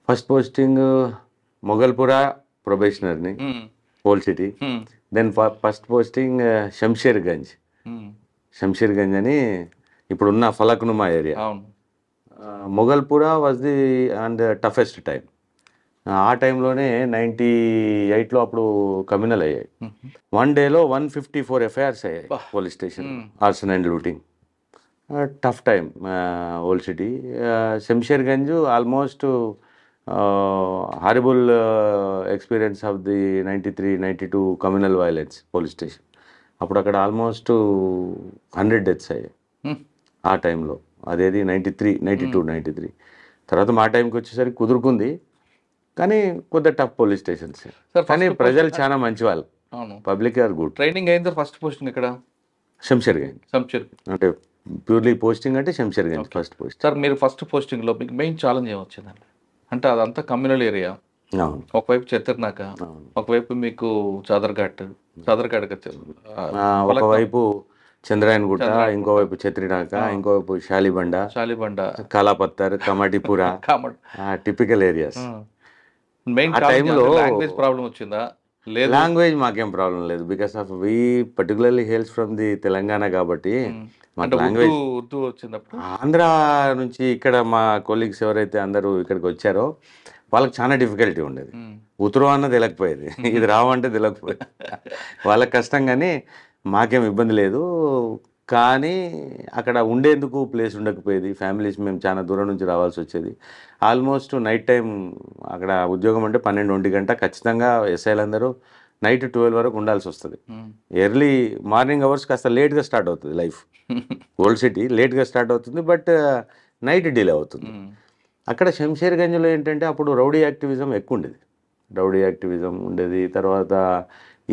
First posting Moghalpura ప్రొబేషనర్ని, old city. Then first posting Shamsherganj. Shamsherganj అని ఇప్పుడున్న Falaknuma area. Moghalpura was the and toughest time. ఆ టైంలోనే 98లో అప్పుడు కమ్యూనల్ అయ్యాయి. వన్ డేలో 154 ఎఫ్ఐఆర్స్ అయ్యాయి police station, arson and looting. Tough time old city. Shamsherganj almost horrible experience of the 93-92 communal violence police station. అప్పుడు అక్కడ ఆల్మోస్ట్ 100 డెత్స్ అయ్యాయి ఆ టైంలో. అదేది 92-93. తర్వాత మా టైంకి వచ్చేసరికి కుదురుకుంది, కానీ కొద్దిగా టఫ్ పోలీస్ స్టేషన్స్. కానీ ప్రజలు చాలా మంచి వాళ్ళు, పబ్లిక్ ఆర్ గుడ్. ట్రైనింగ్ అయిన ఫస్ట్ పోస్టింగ్ ఇక్కడ శంషేర్గంజ్. అంటే ప్యూర్లీ పోస్టింగ్ అంటే శంషేర్గంజ్ ఫస్ట్ పోస్ట్. సార్ మీరు ఫస్ట్ పోస్టింగ్లో మీకు మెయిన్ ఛాలెంజ్ ఏమొచ్చిందండి? అంటే అదంతా కమ్యూనల్ ఏరియా, ఒకవైపు చెత్తర్నాక, ఒకవైపు మీకు చాదర్ఘాట్ ఒకవైపు చంద్రాయన్గుట్ట, ఇంకోవైపు చెత్రినాక, ఇంకోవైపు షాలిబండ, కాలాపత్తర్, కమాటిపుర, టిపికల్ ఏరియాస్. ఆ టైంలో లాంగ్వేజ్ ప్రాబ్లం వచ్చిందా? లాంగ్వేజ్ మాకేం ప్రాబ్లం లేదు, because of we particularly hails from the Telangana కాబట్టి మాకు లాంగ్వేజ్. ఉర్దూ వచ్చినప్పుడు ఆంధ్ర నుంచి ఇక్కడ మా కొలీగ్స్ ఎవరైతే అందరూ ఇక్కడికి వచ్చారో వాళ్ళకి చాలా డిఫికల్టీ ఉండేది. ఉత్తరం అన్న తెలియకపోయేది, ఇది రావంటే తెలియకపోయేది. వాళ్ళకి కష్టం, కానీ మాకేం ఇబ్బంది లేదు. కానీ అక్కడ ఉండేందుకు ప్లేస్ ఉండకపోయేది. ఫ్యామిలీస్ మేము చాలా దూరం నుంచి రావాల్సి వచ్చేది. ఆల్మోస్ట్ నైట్ టైం అక్కడ ఉద్యోగం అంటే 12-1 గంట ఖచ్చితంగా ఎస్ఐలందరూ నైట్ 12 వరకు ఉండాల్సి వస్తుంది. ఎర్లీ మార్నింగ్ అవర్స్ కాస్త లేట్గా స్టార్ట్ అవుతుంది లైఫ్. ఓల్డ్ సిటీ లేట్గా స్టార్ట్ అవుతుంది, బట్ నైట్ డిలే అవుతుంది. అక్కడ శంషేర్గంజ్లో ఏంటంటే అప్పుడు రౌడీ యాక్టివిజం ఎక్కువ ఉండేది. రౌడీ యాక్టివిజం ఉండేది. తర్వాత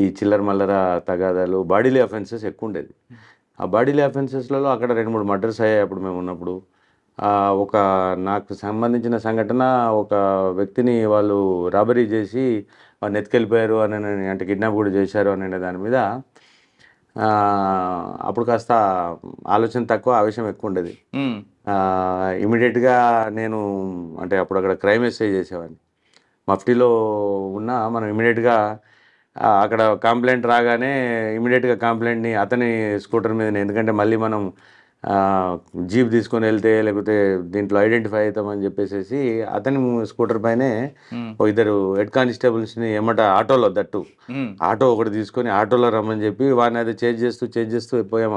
ఈ చిల్లర మల్లర తగాదాలు, బాడీలీ అఫెన్సెస్ ఎక్కువ ఉండేది. ఆ బాడీలీ అఫెన్సెస్లలో అక్కడ 2-3 మర్డర్స్ అయ్యాయి అప్పుడు మేము ఉన్నప్పుడు. ఒక నాకు సంబంధించిన సంఘటన, ఒక వ్యక్తిని వాళ్ళు రాబరీ చేసి వాడిని ఎత్తుకెళ్ళిపోయారు అని, అంటే కిడ్నాప్ కూడా చేశారు అనే దాని మీద అప్పుడు కాస్త ఆలోచన తక్కువ, ఆవేశం ఎక్కువ ఉండేది. ఇమీడియట్గా నేను అంటే అప్పుడు అక్కడ క్రైమ్ ఎస్ఐ చేసేవాడిని. మఫ్టీలో ఉన్న మనం ఇమీడియట్గా అక్కడ కంప్లైంట్ రాగానే ఇమీడియట్గా కంప్లైంట్ని అతని స్కూటర్ మీద, ఎందుకంటే మళ్ళీ మనం జీప్ తీసుకొని వెళ్తే లేకపోతే దీంట్లో ఐడెంటిఫై అవుతామని చెప్పేసి అతని స్కూటర్ పైనే ఇద్దరు హెడ్ కానిస్టేబుల్స్ని ఏమట ఆటోలో, దట్టు ఆటో ఒకటి తీసుకొని ఆటోలో రమ్మని చెప్పి వాడిని అది చేంజ్ చేస్తూ పోయాం.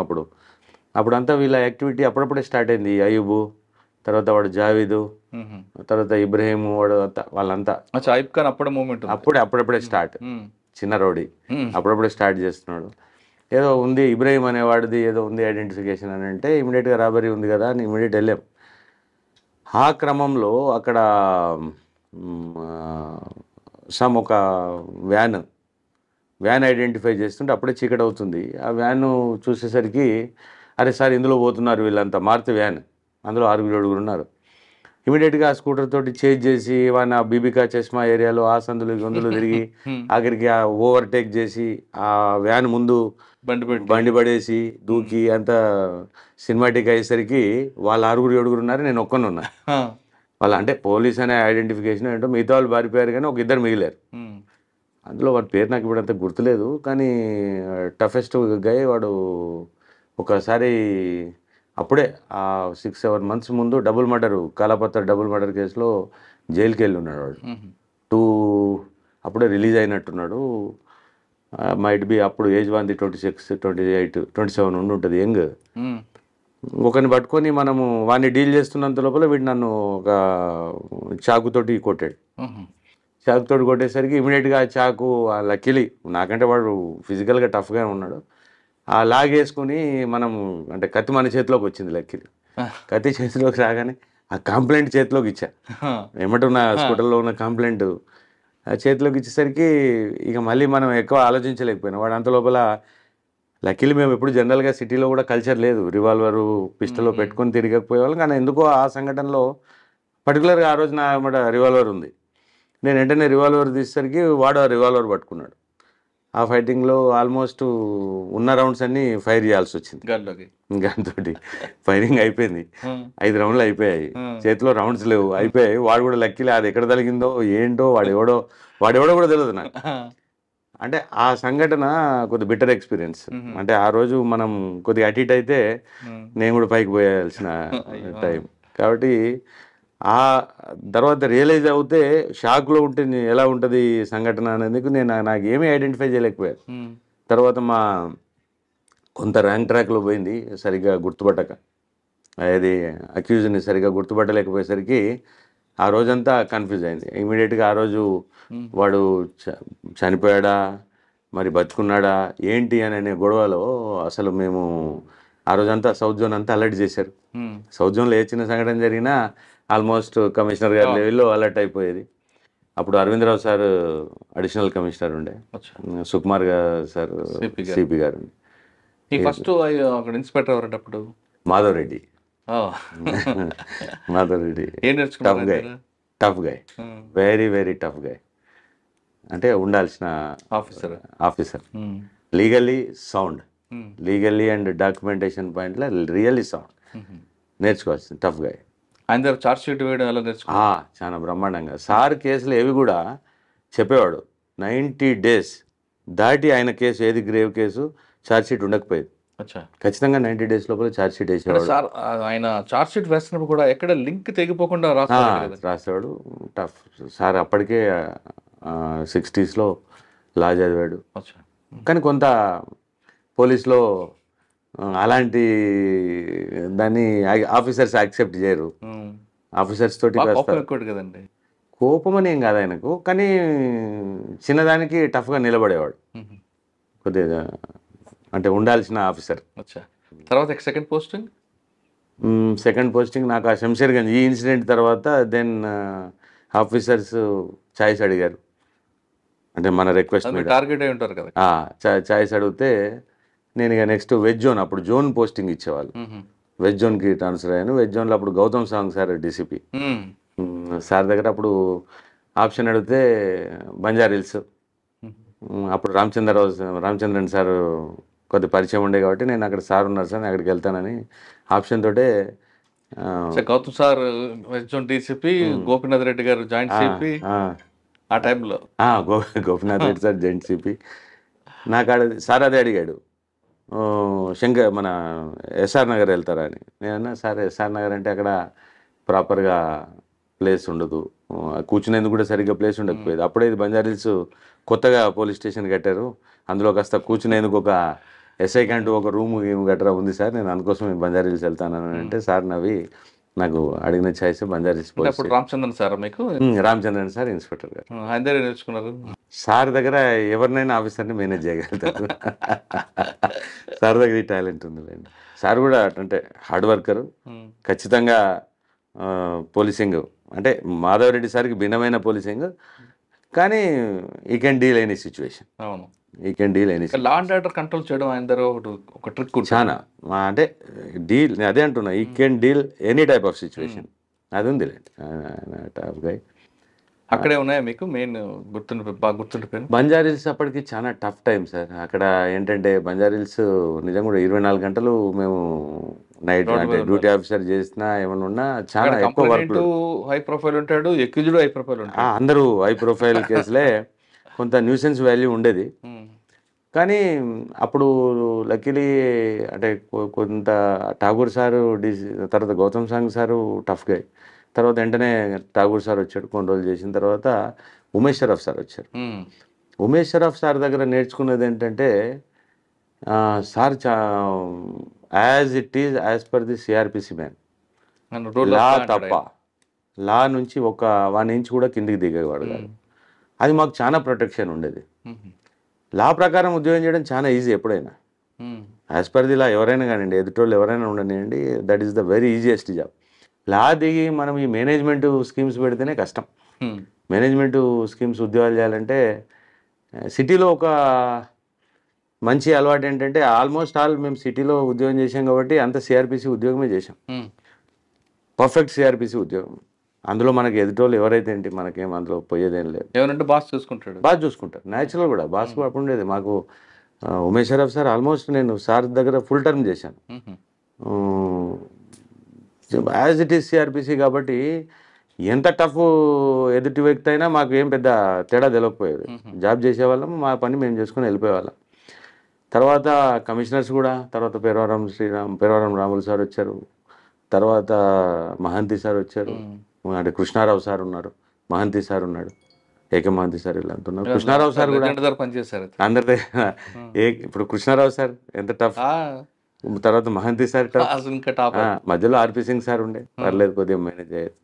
అప్పుడంతా వీళ్ళ యాక్టివిటీ అప్పుడప్పుడే స్టార్ట్ అయింది. అయ్యూబు, తర్వాత వాడు జావీదు, తర్వాత ఇబ్రహీం, వాడు వాళ్ళంతా అప్పుడప్పుడే స్టార్ట్. చిన్న రౌడీ అప్పుడప్పుడే స్టార్ట్ చేస్తున్నాడు. ఏదో ఉంది ఇబ్రహీం అనేవాడిది, ఏదో ఉంది ఐడెంటిఫికేషన్ అని అంటే ఇమీడియట్గా రాబరీ ఉంది కదా అని ఇమీడియట్ వెళ్ళాం. ఆ క్రమంలో అక్కడ ఒక వ్యాన్ ఐడెంటిఫై చేస్తుంటే అప్పుడే చీకటి అవుతుంది. ఆ వ్యాన్ చూసేసరికి అరే సార్ ఇందులో పోతున్నారు వీళ్ళంతా, మారుతి వ్యాన్, అందులో 6-7 ఉన్నారు. ఇమీడియట్గా ఆ స్కూటర్ తోటి చేంజ్ చేసి వాడిని ఆ బీబికా చష్మా ఏరియాలో ఆ సందులు గొంతులు తిరిగి ఆఖరికి ఆ ఓవర్టేక్ చేసి ఆ వ్యాన్ ముందు బండి పడేసి దూకి అంత సినిమాటిక్ అయ్యేసరికి వాళ్ళు 6-7 ఉన్నారు, నేను ఒక్కనే ఉన్నా. వాళ్ళు అంటే పోలీస్ అనే ఐడెంటిఫికేషన్ ఏంటో మిగతా వాళ్ళు పారిపోయారు, కానీ ఒక ఇద్దరు మిగిలారు. అందులో వాడి పేరు నాకు ఇప్పుడు అంత గుర్తులేదు, కానీ టఫెస్ట్ గై వాడు. ఒకసారి అప్పుడే 6-7 months ముందు double murder, Kalapathar double murder కేసులో జైలుకి వెళ్ళి ఉన్నాడు వాడు. అప్పుడే రిలీజ్ అయినట్టున్నాడు. మైట్ బి అప్పుడు ఏజ్ 26, 28, 27 ఉంటుంది, యంగ్. ఒకరిని పట్టుకొని మనము వాడిని డీల్ చేస్తున్నంత లోపల వీడు నన్ను ఒక చాకుతోటి కొట్టాడు. చాకుతోటి కొట్టేసరికి ఇమీడియట్గా ఆ చాకు లక్కీలీ నాకంటే వాడు ఫిజికల్గా టఫ్గా ఉన్నాడు, ఆ లాగేసుకుని మనము అంటే కత్తి మన చేతిలోకి వచ్చింది. లక్కీలీ కత్తి చేతిలోకి రాగానే ఆ కంప్లైంట్ చేతిలోకి ఇచ్చా. ఏమంటున్నా స్కూటర్లో ఉన్న కంప్లైంట్ చేతిలోకి ఇచ్చేసరికి ఇక మళ్ళీ మనం ఎక్కువ ఆలోచించలేకపోయినా వాడు అంత లోపల. లక్కీలీ మేము ఎప్పుడు జనరల్గా సిటీలో కూడా కల్చర్ లేదు, రివాల్వరు పిస్టల్లో పెట్టుకొని తిరగకపోయేవాళ్ళం. కానీ ఎందుకో ఆ సంఘటనలో పర్టికులర్గా ఆ రోజు నా రివాల్వర్ ఉంది. నేను వెంటనే రివాల్వర్ తీసేసరికి వాడు ఆ రివాల్వర్ పట్టుకున్నాడు. ఆ ఆ ఫైటింగ్లో ఆల్మోస్ట్ ఉన్న రౌండ్స్ అన్నీ ఫైర్ చేయాల్సి వచ్చింది. గాల్లోకి. దాంతో ఫైరింగ్ అయిపోయింది. 5 రౌండ్లు అయిపోయాయి. చేతిలో రౌండ్స్ లేవు, అయిపోయాయి. వాడు కూడా లక్కీలే, అది ఎక్కడ తగిలిందో ఏంటో వాడెవడో కూడా తెలియదు నాకు. అంటే ఆ సంఘటన కొద్ది బెటర్ ఎక్స్పీరియన్స్. అంటే ఆ రోజు మనం కొద్దిగా అటు ఇటు అయితే నేను కూడా పైకి పోయాల్సిన టైం కాబట్టి ఆ తర్వాత రియలైజ్ అవుతే షాక్లో ఉంటే ఎలా ఉంటుంది సంఘటన అనేది నాకు ఏమీ ఐడెంటిఫై చేయలేకపోయాను. తర్వాత మా కొంత ర్యాంక్ ట్రాక్లో పోయింది సరిగ్గా గుర్తుపట్టక, అది అక్యూజ్ని సరిగ్గా గుర్తుపట్టలేకపోయేసరికి ఆ రోజంతా కన్ఫ్యూజ్ అయింది. ఇమీడియట్గా ఆ రోజు వాడు చనిపోయాడా మరి బతుకున్నాడా ఏంటి అనే గొడవలో అసలు మేము ఆ రోజంతా సౌత్ జోన్ అంతా అలర్ట్ చేశారు. సౌత్ జోన్లో ఏ చిన్న సంఘటన జరిగినా ఆల్మోస్ట్ కమిషనర్ గారి లెవెల్లో అలర్ట్ అయిపోయేది. అప్పుడు అరవిందరావు సార్ అడిషనల్ కమిషనర్ ఉండే, సుకుమార్ సార్ సిపి గారు. ఫస్ట్ అక్కడ ఇన్స్పెక్టర్ ఎవరంటే అప్పుడు Madhava Reddy. Madhava Reddy tough guy, very very tough guy. అంటే ఉండాల్సిన officer, legally sound, legally and documentation పాయింట్లో రియల్లీ సౌండ్, నేర్చుకోవాల్సింది టఫ్ గాయ్. ఆయన దగ్గర చార్జ్ షీట్ వేయడం ఎలా నేర్చుకో చాలా బ్రహ్మాండంగా. సార్ కేసులు ఏవి కూడా చెప్పేవాడు 90 days దాటి ఆయన కేసు ఏది గ్రేవ్ కేసు చార్జ్ షీట్ ఉండకపోయేది. ఖచ్చితంగా 90 days లోపల చార్జ్ షీట్ వేసేవాడు. సార్ ఆయన చార్జ్ షీట్ వేస్తున్నప్పుడు కూడా ఎక్కడ లింక్ తెగిపోకుండా రాసేవాడు. Tough sir. అప్పటికే 60s లా చదివాడు. కానీ కొంత పోలీస్లో అలాంటి దాన్ని ఆఫీసర్స్ యాక్సెప్ట్ చేయరు. ఆఫీసర్స్ తోటి కదండి, కోపం అని ఏం కాదు ఆయనకు, కానీ చిన్నదానికి టఫ్గా నిలబడేవాడు కొద్దిగా, అంటే ఉండాల్సిన ఆఫీసర్. తర్వాత సెకండ్ పోస్టింగ్ నాకు ఆ శంషేర్గంజ్ ఈ ఇన్సిడెంట్ తర్వాత దెన్ ఆఫీసర్స్ ఛాయిస్ అడిగారు. అంటే మన రిక్వెస్ట్ మీద టార్గెట్ అయి ఉంటారు కదా, ఛాయిస్ అడిగితే నేను ఇక నెక్స్ట్ వెజ్ జోన్, అప్పుడు జోన్ పోస్టింగ్ ఇచ్చేవాళ్ళు, వెజ్ జోన్కి ట్రాన్స్ఫర్ అయ్యాను. వెజ్ జోన్లో అప్పుడు Gautam Sawang sir DCP sir దగ్గర అప్పుడు ఆప్షన్ అడిగితే బంజారీల్స్, అప్పుడు రామచంద్రన్ సార్ కొద్ది పరిచయం ఉండే కాబట్టి నేను అక్కడ సార్ ఉన్నారు సార్, నేను అక్కడికి వెళ్తానని ఆప్షన్ తోటే. గౌతమ్ సార్ డీసీపీ, గోపీనాథ్ రెడ్డి గారు జాయింట్ సిపి ఆ టైంలో. Gopinath Reddy sir joint CP. నాకు సార్ అదే అడిగాడు, మన ఎస్ఆర్ నగర్ వెళ్తారా అని. నేనన్నా సార్ ఎస్ఆర్ నగర్ అంటే అక్కడ ప్రాపర్గా ప్లేస్ ఉండదు, కూర్చునేందుకు కూడా సరిగ్గా ప్లేస్ ఉండకపోయేది. అప్పుడే ఇది బంజారీల్స్ కొత్తగా పోలీస్ స్టేషన్ కట్టారు, అందులో కాస్త కూర్చునేందుకు ఒక ఎస్ఐ కంటూ ఒక రూమ్ గట్రా ఉంది సార్, నేను అందుకోసం బంజారీల్స్ వెళ్తాను అంటే సార్ నవ్వి నాకు అడిగిన ఛాయిస్ బంజారీల్స్. రామచంద్రన్ సార్ మీకు? రామచంద్రన్ సార్ ఇన్స్పెక్టర్ గారు. ఆయన దగ్గర నేర్చుకున్నారు. సార్ దగ్గర ఎవరినైనా ఆఫీసర్ని మేనేజ్ చేయగలుగుతారు. సార్ దగ్గర ఈ టాలెంట్ ఉందిలేండి. సార్ కూడా అంటే హార్డ్ వర్కరు, ఖచ్చితంగా పోలీసింగ్ అంటే మాధవరెడ్డి సార్కి భిన్నమైన పోలీసింగ్, కానీ ఈ కెన్ డీల్ ఎనీ సిచ్యువేషన్. అవును, ఈ can deal any. Law and order control చేయడం ఆయన దగ్గర ఒక ట్రిక్ చాలా, అంటే డీల్ అదే అంటున్నా, ఈ can deal any type of situation, అది ఉందిలేండి. టాప్ గై. అక్కడే ఉన్నాయా మీకు మెయిన్ బాగా గుర్తుండిపోయింది? బంజారీల్స్ అప్పటికి చాలా టఫ్ టైం సార్. అక్కడ ఏంటంటే బంజారీల్స్ నిజంగా కూడా 24 గంటలు మేము నైట్ అంటే డ్యూటీ ఆఫీసర్ చేసినా ఏమైనా ఉన్నా చాలా ఎక్కువ వర్క్. హై ప్రొఫైల్ ఉంటాడు, ఎక్యూజ్డ్ హై ప్రొఫైల్ ఉంటాడు, అందరూ హై ప్రొఫైల్ కేసులే. కొంత న్యూసెన్స్ వాల్యూ ఉండేది, కానీ అప్పుడు లక్కీలీ అంటే కొంత ఠాగూర్ సారు తర్వాత గౌతమ్ సాంగ్ సారు టఫ్ గా, తర్వాత వెంటనే ఠాగూర్ సార్ వచ్చాడు. కొన్ని రోజులు చేసిన తర్వాత ఉమేష్ షరఫ్ సార్ వచ్చారు. ఉమేష్ షరఫ్ సార్ దగ్గర నేర్చుకున్నది ఏంటంటే sir as it is as per the CrPC man, law తప్ప లా నుంచి ఒక 1 ఇంచ్ కూడా కిందికి దిగేవాడు కాదు. అది మాకు చాలా ప్రొటెక్షన్ ఉండేది. లా ప్రకారం ఉద్యోగం చేయడం చాలా ఈజీ ఎప్పుడైనా, యాజ్ పర్ ది లా ఎవరైనా కానివ్వండి, ఎదుటోళ్ళు ఎవరైనా ఉండనివ్వండి, that is the very easiest job. Law దిగి మనం ఈ మేనేజ్మెంట్ స్కీమ్స్ పెడితేనే కష్టం. మేనేజ్మెంట్ స్కీమ్స్ ఉద్యోగాలు చేయాలంటే సిటీలో ఒక మంచి అలవాటు ఏంటంటే ఆల్మోస్ట్ ఆల్ మేము సిటీలో ఉద్యోగం చేసాం కాబట్టి అంత సిఆర్పిసి ఉద్యోగమే చేసాం, పర్ఫెక్ట్ సిఆర్పిసి ఉద్యోగం. అందులో మనకి ఎదుటోళ్ళు ఎవరైతే ఏంటి మనకేం అందులో పోయేదేం లేదు. ఏమనంటే బాస్ చూసుకుంటాడు. బాగా చూసుకుంటారు న్యాచురల్ కూడా. బాస్ కూడా అప్పుడు ఉండేది మాకు. ఉమేష్ షరఫ్ సార్ ఆల్మోస్ట్ నేను సార్ దగ్గర ఫుల్ టర్మ్ చేశాను. యాజ్ ఇట్ ఈస్ సిఆర్పిసి కాబట్టి ఎంత టఫ్ ఎదుటి వ్యక్తి అయినా మాకు ఏం పెద్ద తేడా తెలియకపోయేది. జాబ్ చేసేవాళ్ళం, మా పని మేము చేసుకుని వెళ్ళిపోయేవాళ్ళం. తర్వాత కమిషనర్స్ కూడా, తర్వాత పేరవరం రాములు సార్ వచ్చారు, తర్వాత మహంతి సార్ వచ్చారు, అంటే కృష్ణారావు సార్ ఉన్నారు, మహంతి సార్ ఉన్నాడు, ఏకే మహంతి సార్ ఇలా అంటున్నారు. కృష్ణారావు సార్ కూడా పనిచేశారు అందరి ఇప్పుడు కృష్ణారావు సార్ ఎంత టఫ్, తర్వాత మహంతి సార్ టఫ్, ఇంకా టాప్. మధ్యలో ఆర్పి సింగ్ సార్ ఉండే, పర్లేదు కొద్దిగా మేనేజ్ అయ్యేది.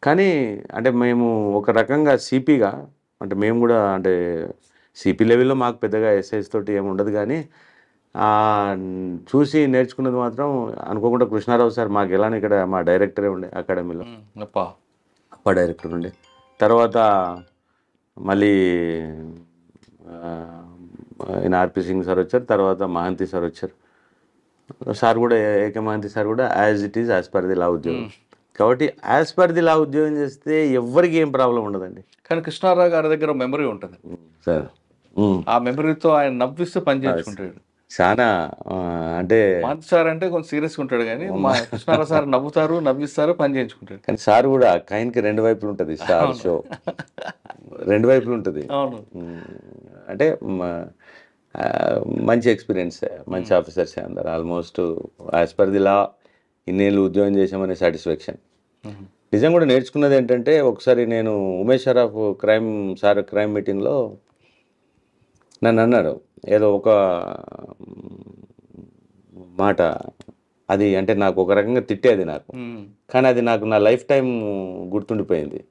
కానీ అంటే మేము ఒక రకంగా సిపిగా, అంటే మేము కూడా అంటే సిపి లెవెల్లో మాకు పెద్దగా ఎస్ఐస్ తోటి ఏమి ఉండదు, కానీ చూసి నేర్చుకున్నది మాత్రం అనుకోకుండా కృష్ణారావు సార్ మాకు ఎలానే ఇక్కడ మా డైరెక్టరే ఉండే అకాడమీలో, అప్ప డైరెక్టర్ ఉండే. తర్వాత మళ్ళీ ఆయన ఆర్పి సింగ్ సార్ వచ్చారు, తర్వాత మహంతి సార్ వచ్చారు. సార్ కూడా ఏకే మహంతి సార్ కూడా as it is as per the law ఉద్యోగం కాబట్టి యాజ్ పర్ ది లా ఉద్యోగం చేస్తే ఎవరికి ఏం ప్రాబ్లం ఉండదండి. కానీ కృష్ణారావు గారి దగ్గర మెమరీ ఉంటుంది సార్. ఆ మెమరీతో ఆయన నవ్విస్తూ పని చేసుకుంటాడు. చాలా అంటే మహంతి సార్ అంటే కొంచెం సీరియస్గా ఉంటాడు, కానీ మా కృష్ణారావు సార్ నవ్వుతారు, నవ్విస్తారు, పని చేయించుకుంటాడు. కానీ సార్ కూడా కాయిన్కి రెండు వైపులు ఉంటుంది. స్టార్ షో రెండు వైపులు ఉంటుంది. అవును, అంటే మంచి ఎక్స్పీరియన్స్, మంచి ఆఫీసర్స్ అందరు almost as per the law ఇన్నేళ్ళు ఉద్యోగం చేసామనే సాటిస్ఫాక్షన్. నిజం కూడా నేర్చుకున్నది ఏంటంటే, ఒకసారి నేను ఉమేష్ షరఫ్ క్రైమ్ మీటింగ్లో నన్ను అన్నాడు ఏదో ఒక మాట, అది అంటే నాకు ఒక రకంగా తిట్టేది నాకు, కానీ అది నాకు నా లైఫ్ టైం గుర్తుండిపోయింది.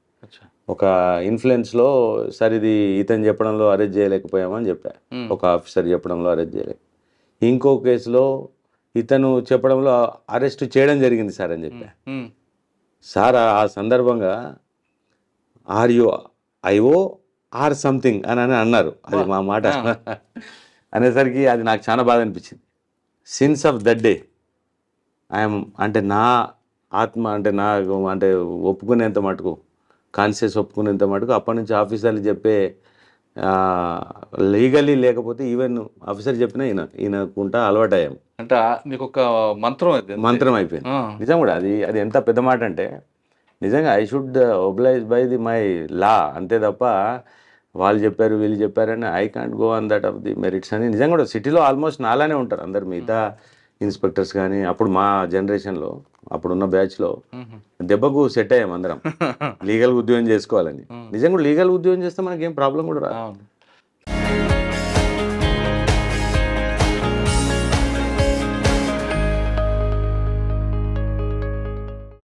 ఒక ఇన్ఫ్లుయెన్స్లో సార్ ఇది ఇతను చెప్పడంలో అరెస్ట్ చేయలేకపోయామని చెప్పా, ఒక ఆఫీసర్ చెప్పడంలో అరెస్ట్ చేయలేక. ఇంకో కేసులో ఇతను చెప్పడంలో అరెస్ట్ చేయడం జరిగింది సార్ అని చెప్పా. సార్ ఆ సందర్భంగా ఆర్యో ఐఓ ఆర్ సంథింగ్ అని అన్నారు. అది మా మాట అనేసరికి అది నాకు చాలా బాధ అనిపించింది. Since of that day I'm అంటే నా ఆత్మ అంటే నా అంటే ఒప్పుకునేంత మటుకు, కాన్షియస్ ఒప్పుకునేంత మటుకు అప్పటి నుంచి ఆఫీసర్లు చెప్పే లీగల్లీ లేకపోతే ఈవెన్ ఆఫీసర్ చెప్పినా ఈయనకుంటా అలవాటు అయ్యాం. అంటే మీకు ఒక మంత్రం అయిపోయింది. నిజం కూడా అది ఎంత పెద్ద మాట అంటే, నిజంగా I should oblige by the my law, అంతే తప్ప వాళ్ళు చెప్పారు వీళ్ళు చెప్పారని I can't go on that of the merits అని. నిజంగా కూడా సిటీలో ఆల్మోస్ట్ నాలానే ఉంటారు అందరు, మిగతా ఇన్స్పెక్టర్స్ కానీ. అప్పుడు మా జనరేషన్లో అప్పుడున్న బ్యాచ్లో దెబ్బకు సెట్ అయ్యాం అందరం లీగల్ ఉద్యోగం చేసుకోవాలని. నిజంగా కూడా లీగల్ ఉద్యోగం చేస్తే మనకి ఏం ప్రాబ్లం కూడా రాదు.